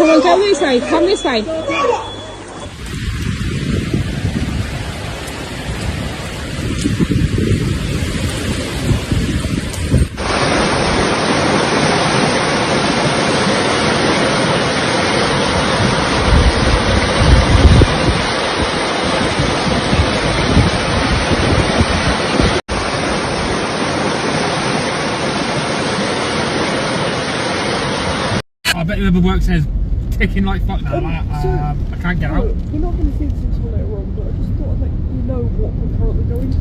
Come on, come this way, come this way. I bet whoever works there's ticking like fuck now. I can't get out. We're not going to see this until later on, but I just thought I'd let you know what we're currently going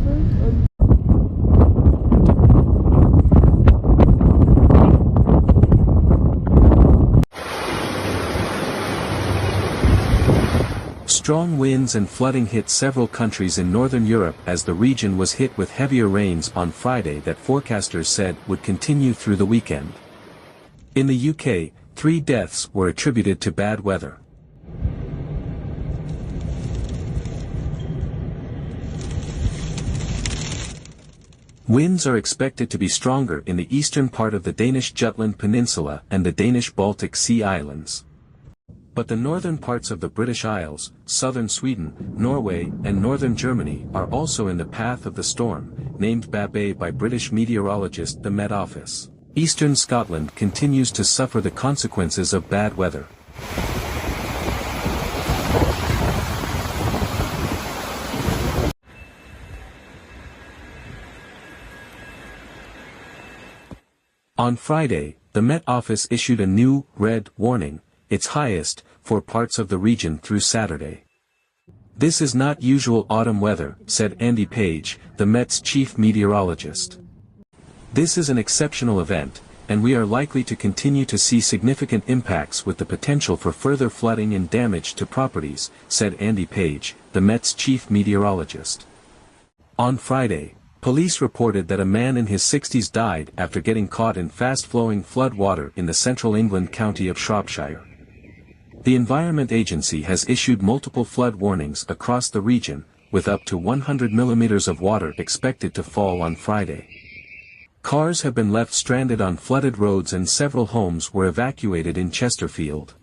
through. Strong winds and flooding hit several countries in northern Europe as the region was hit with heavier rains on Friday that forecasters said would continue through the weekend. In the UK, 3 deaths were attributed to bad weather. Winds are expected to be stronger in the eastern part of the Danish Jutland peninsula and the Danish Baltic Sea islands. But the northern parts of the British Isles, southern Sweden, Norway, and northern Germany are also in the path of the storm, named Babet by British meteorologist the Met Office. Eastern Scotland continues to suffer the consequences of bad weather. On Friday, the Met Office issued a new, red, warning, its highest, for parts of the region through Saturday. This is not usual autumn weather, said Andy Page, the Met's chief meteorologist. This is an exceptional event, and we are likely to continue to see significant impacts with the potential for further flooding and damage to properties, said Andy Page, the Met's chief meteorologist. On Friday, police reported that a man in his 60s died after getting caught in fast-flowing flood water in the central England county of Shropshire. The Environment Agency has issued multiple flood warnings across the region, with up to 100 millimeters of water expected to fall on Friday. Cars have been left stranded on flooded roads and several homes were evacuated in Chesterfield.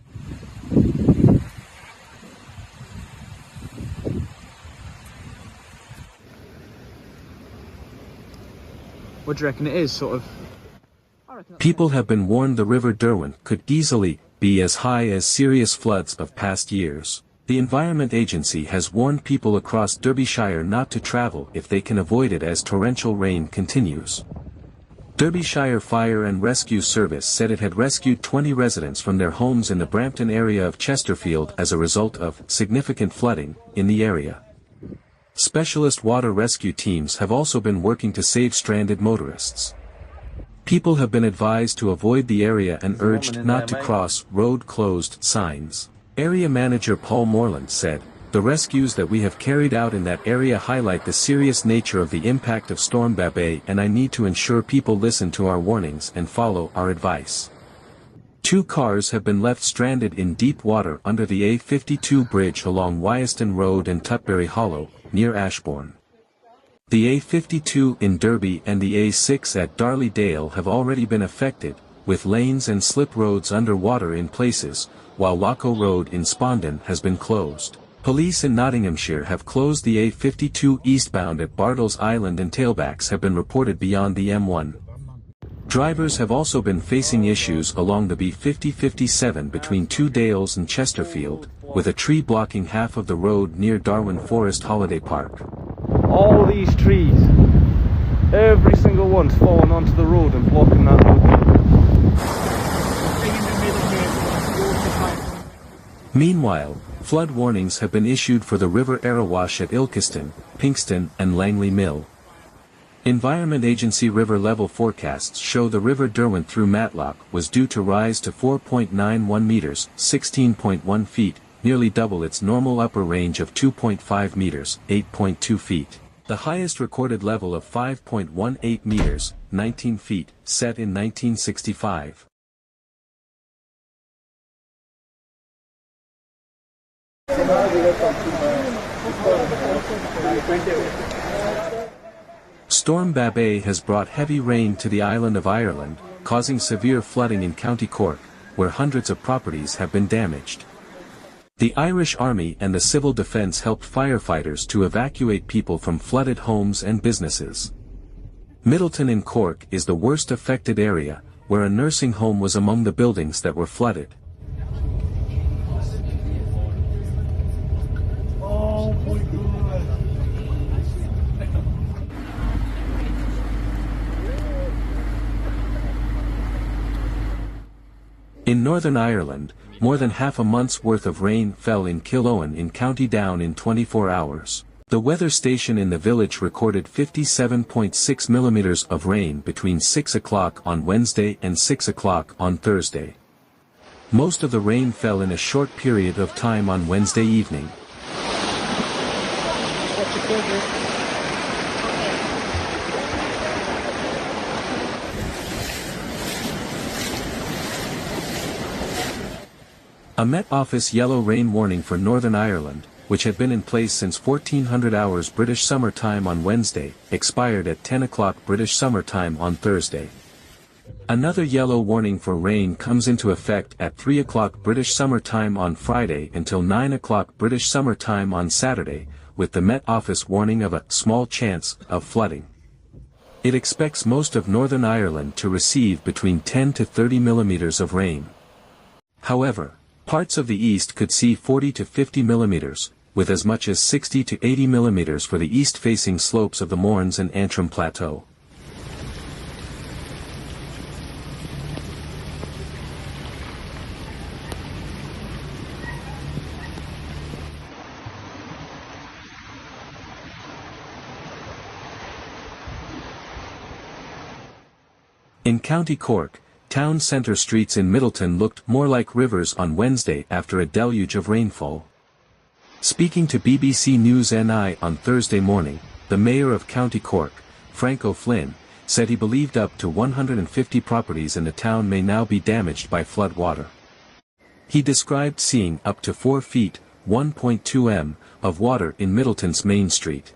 What do you reckon it is, sort of? People have been warned the River Derwent could easily be as high as serious floods of past years. The Environment Agency has warned people across Derbyshire not to travel if they can avoid it as torrential rain continues. Derbyshire Fire and Rescue Service said it had rescued 20 residents from their homes in the Brampton area of Chesterfield as a result of significant flooding in the area. Specialist water rescue teams have also been working to save stranded motorists. People have been advised to avoid the area and urged not to cross road closed signs. Area manager Paul Moreland said, "The rescues that we have carried out in that area highlight the serious nature of the impact of Storm Babet, and I need to ensure people listen to our warnings and follow our advice." 2 cars have been left stranded in deep water under the A52 bridge along Wyeston Road and Tutbury Hollow, near Ashbourne. The A52 in Derby and the A6 at Darley Dale have already been affected, with lanes and slip roads under water in places, while Locho Road in Spondon has been closed. Police in Nottinghamshire have closed the A52 eastbound at Bartles Island and tailbacks have been reported beyond the M1. Drivers have also been facing issues along the B50-57 between 2 Dales and Chesterfield, with a tree blocking half of the road near Darwin Forest Holiday Park. All these trees, every single one's fallen onto the road and blocking that road. Meanwhile, flood warnings have been issued for the River Arawash at Ilkeston, Pinxton and Langley Mill. Environment Agency river level forecasts show the River Derwent through Matlock was due to rise to 4.91 meters, 16.1 feet, nearly double its normal upper range of 2.5 meters, 8.2 feet. The highest recorded level of 5.18 meters, 19 feet, set in 1965. Storm Babet has brought heavy rain to the island of Ireland, causing severe flooding in County Cork, where hundreds of properties have been damaged. The Irish Army and the Civil Defence helped firefighters to evacuate people from flooded homes and businesses. Middleton in Cork is the worst affected area, where a nursing home was among the buildings that were flooded. In Northern Ireland, more than half a month's worth of rain fell in Killowen in County Down in 24 hours. The weather station in the village recorded 57.6 millimeters of rain between 6 o'clock on Wednesday and 6 o'clock on Thursday. Most of the rain fell in a short period of time on Wednesday evening. A Met Office yellow rain warning for Northern Ireland, which had been in place since 1400 hours British Summer Time on Wednesday, expired at 10 o'clock British Summer Time on Thursday. Another yellow warning for rain comes into effect at 3 o'clock British Summer Time on Friday until 9 o'clock British Summer Time on Saturday, with the Met Office warning of a small chance of flooding. It expects most of Northern Ireland to receive between 10 to 30 millimeters of rain. However, parts of the east could see 40 to 50 millimeters, with as much as 60 to 80 millimeters for the east-facing slopes of the Mournes and Antrim Plateau. In County Cork, town centre streets in Middleton looked more like rivers on Wednesday after a deluge of rainfall. Speaking to BBC News NI on Thursday morning, the mayor of County Cork, Frank O'Flynn, said he believed up to 150 properties in the town may now be damaged by flood water. He described seeing up to 4 feet, 1.2 m, of water in Middleton's Main Street.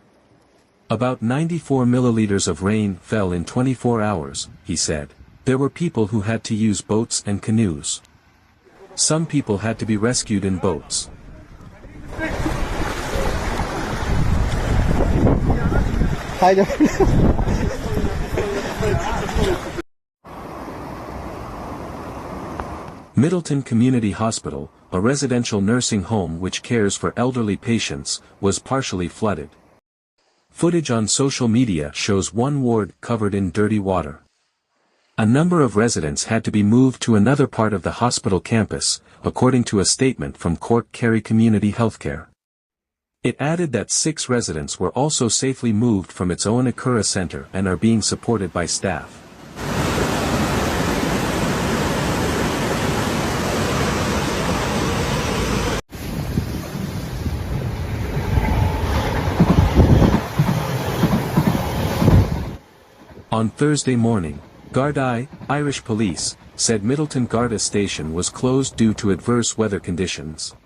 About 94 milliliters of rain fell in 24 hours, he said. There were people who had to use boats and canoes. Some people had to be rescued in boats. Hi there. Middleton Community Hospital, a residential nursing home which cares for elderly patients, was partially flooded. Footage on social media shows one ward covered in dirty water. A number of residents had to be moved to another part of the hospital campus, according to a statement from Cork Kerry Community Healthcare. It added that 6 residents were also safely moved from its own Acura Centre and are being supported by staff. On Thursday morning, Gardaí, Irish police, said Middleton Garda station was closed due to adverse weather conditions.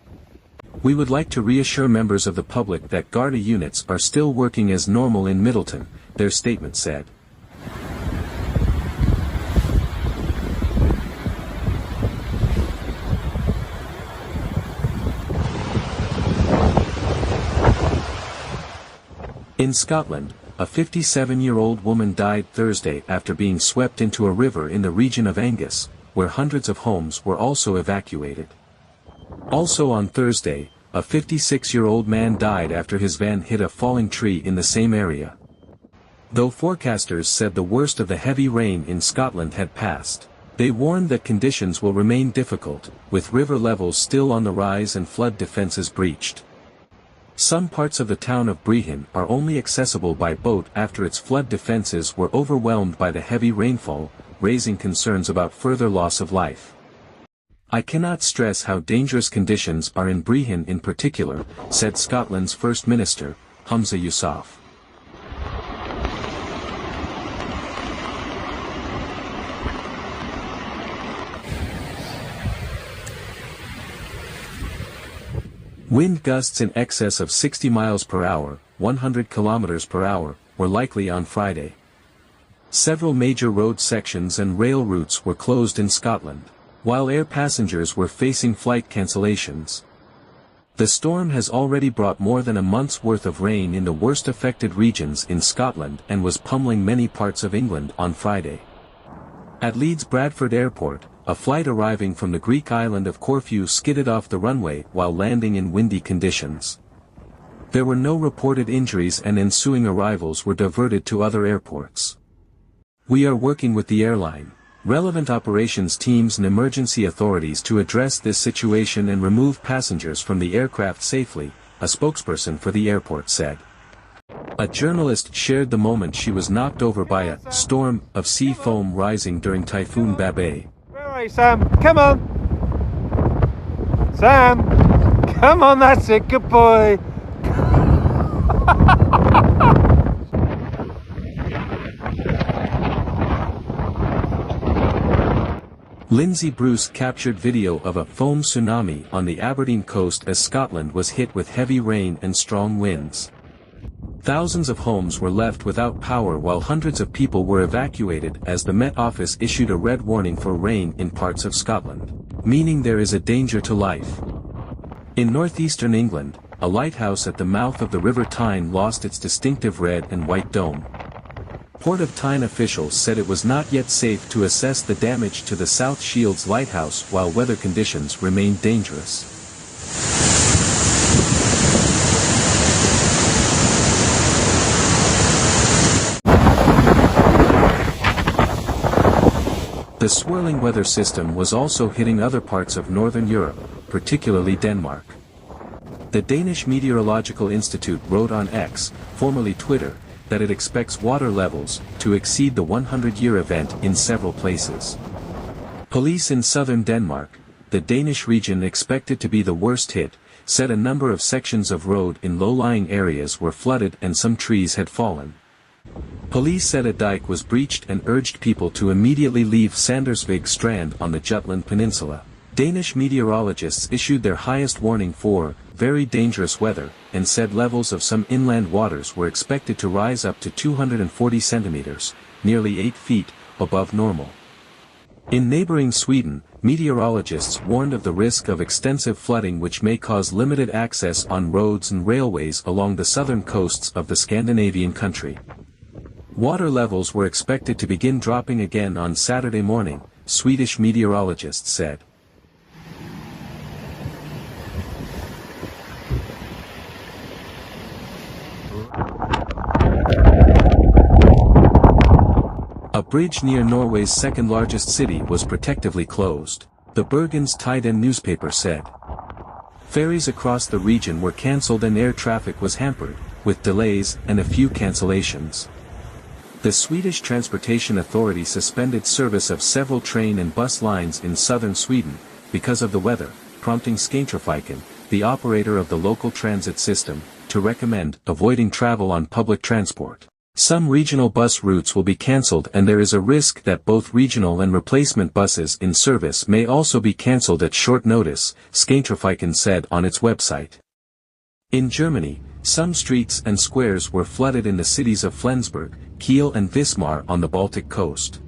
We would like to reassure members of the public that Garda units are still working as normal in Middleton, their statement said. In Scotland, a 57-year-old woman died Thursday after being swept into a river in the region of Angus, where hundreds of homes were also evacuated. Also on Thursday, a 56-year-old man died after his van hit a falling tree in the same area. Though forecasters said the worst of the heavy rain in Scotland had passed, they warned that conditions will remain difficult, with river levels still on the rise and flood defences breached. Some parts of the town of Brihin are only accessible by boat after its flood defences were overwhelmed by the heavy rainfall, raising concerns about further loss of life. I cannot stress how dangerous conditions are in Brihin in particular, said Scotland's First Minister, Humza Yousaf. Wind gusts in excess of 60 miles per hour, 100 kilometers per hour, were likely on Friday. Several major road sections and rail routes were closed in Scotland. while air passengers were facing flight cancellations. The storm has already brought more than a month's worth of rain in the worst affected regions in Scotland and was pummeling many parts of England on Friday. At Leeds Bradford Airport, a flight arriving from the Greek island of Corfu skidded off the runway while landing in windy conditions. There were no reported injuries and ensuing arrivals were diverted to other airports. We are working with the airline, relevant operations teams and emergency authorities to address this situation and remove passengers from the aircraft safely, a spokesperson for the airport said. A journalist shared the moment she was knocked over by a storm of sea foam rising during Typhoon Babet. Where are you, Sam? Come on! Sam! Come on, that's it, good boy! Lindsay Bruce captured video of a foam tsunami on the Aberdeen coast as Scotland was hit with heavy rain and strong winds. Thousands of homes were left without power while hundreds of people were evacuated as the Met Office issued a red warning for rain in parts of Scotland, meaning there is a danger to life. In northeastern England, a lighthouse at the mouth of the River Tyne lost its distinctive red and white dome. Port of Tyne officials said it was not yet safe to assess the damage to the South Shields lighthouse while weather conditions remained dangerous. The swirling weather system was also hitting other parts of northern Europe, particularly Denmark. The Danish Meteorological Institute wrote on X, formerly Twitter, that it expects water levels to exceed the 100-year event in several places. Police in southern Denmark, the Danish region expected to be the worst hit, said a number of sections of road in low-lying areas were flooded and some trees had fallen. Police said a dike was breached and urged people to immediately leave Sandersvig Strand on the Jutland Peninsula. Danish meteorologists issued their highest warning for very dangerous weather, and said levels of some inland waters were expected to rise up to 240 centimeters, nearly 8 feet, above normal. In neighboring Sweden, meteorologists warned of the risk of extensive flooding which may cause limited access on roads and railways along the southern coasts of the Scandinavian country. Water levels were expected to begin dropping again on Saturday morning, Swedish meteorologists said. A bridge near Norway's second-largest city was protectively closed, the Bergens Tidende newspaper said. Ferries across the region were cancelled and air traffic was hampered, with delays and a few cancellations. The Swedish Transportation Authority suspended service of several train and bus lines in southern Sweden, because of the weather, prompting Scantrafiken, the operator of the local transit system, to recommend avoiding travel on public transport. Some regional bus routes will be cancelled and there is a risk that both regional and replacement buses in service may also be cancelled at short notice, Scantrafiken said on its website. In Germany, some streets and squares were flooded in the cities of Flensburg, Kiel and Wismar on the Baltic coast.